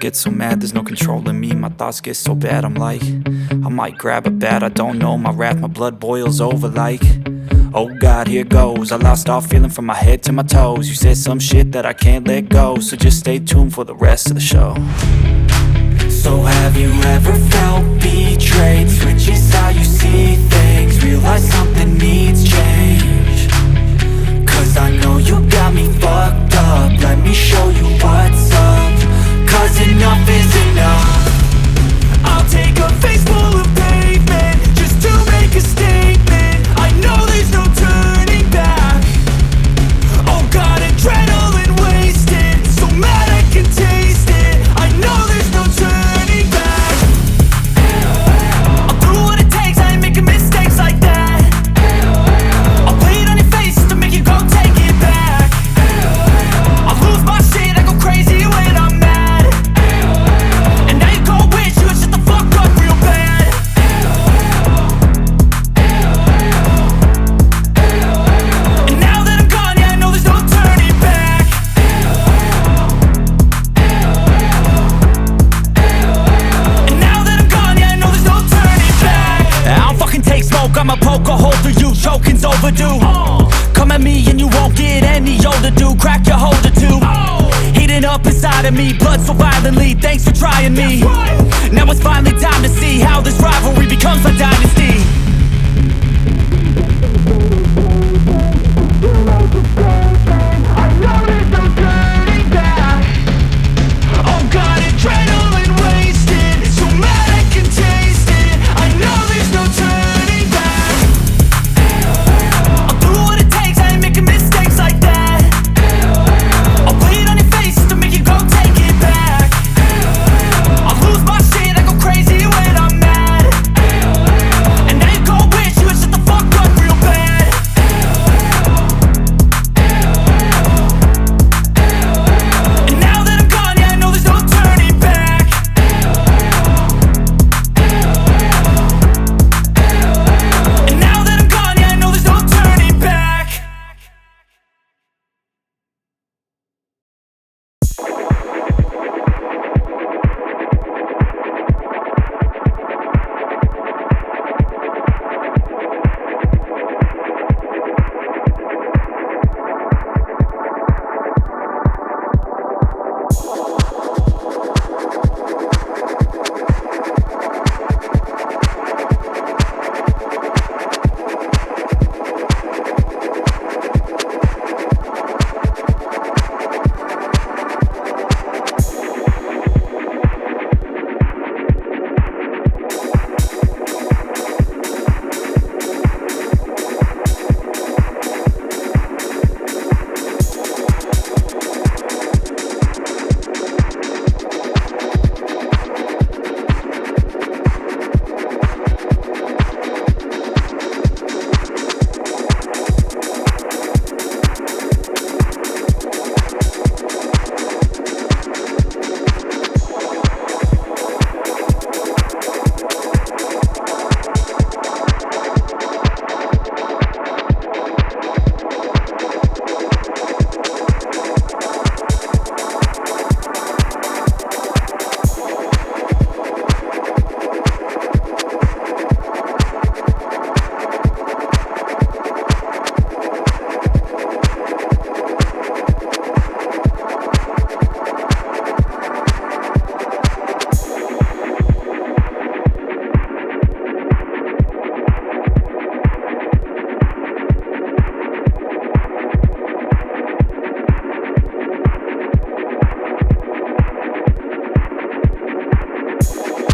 get so mad, there's no controlling me. My thoughts get so bad, I'm like, I might grab a bat, I don't know. My wrath, my blood boils over like, oh God, here goes. I lost all feeling from my head to my toes. You said some shit that I can't let go, so just stay tuned for the rest of the show. So have you ever felt betrayed? Switches how you see things, realize something needs change. Cause I know you got me fucked up, let me show you what's up. Cause enough is enough. I'll take a face full of pavement just to make a statement. I know there's no turning back. Oh God, adrenaline wasted, so mad I can taste it. I know there's no turning back. I'll do what it takes, I ain't making mistakes like that. I'll play it on your face just to make you go take it back. I'll lose my shit, I go crazy when I'm mad. And now you go wish you would shut the fuck up real bad. And now that I'm gone, yeah, I know there's no turning back. And now that I'm gone, yeah, I know there's no turning back. I don't fucking take smoke, I'ma poke a hole through you, choking's overdue. Come at me and you won't get any older, dude. Crack your holder too. Heating up inside of me, blood so violently. Thanks for trying me. Now it's finally time to see how this rivalry becomes a dynasty.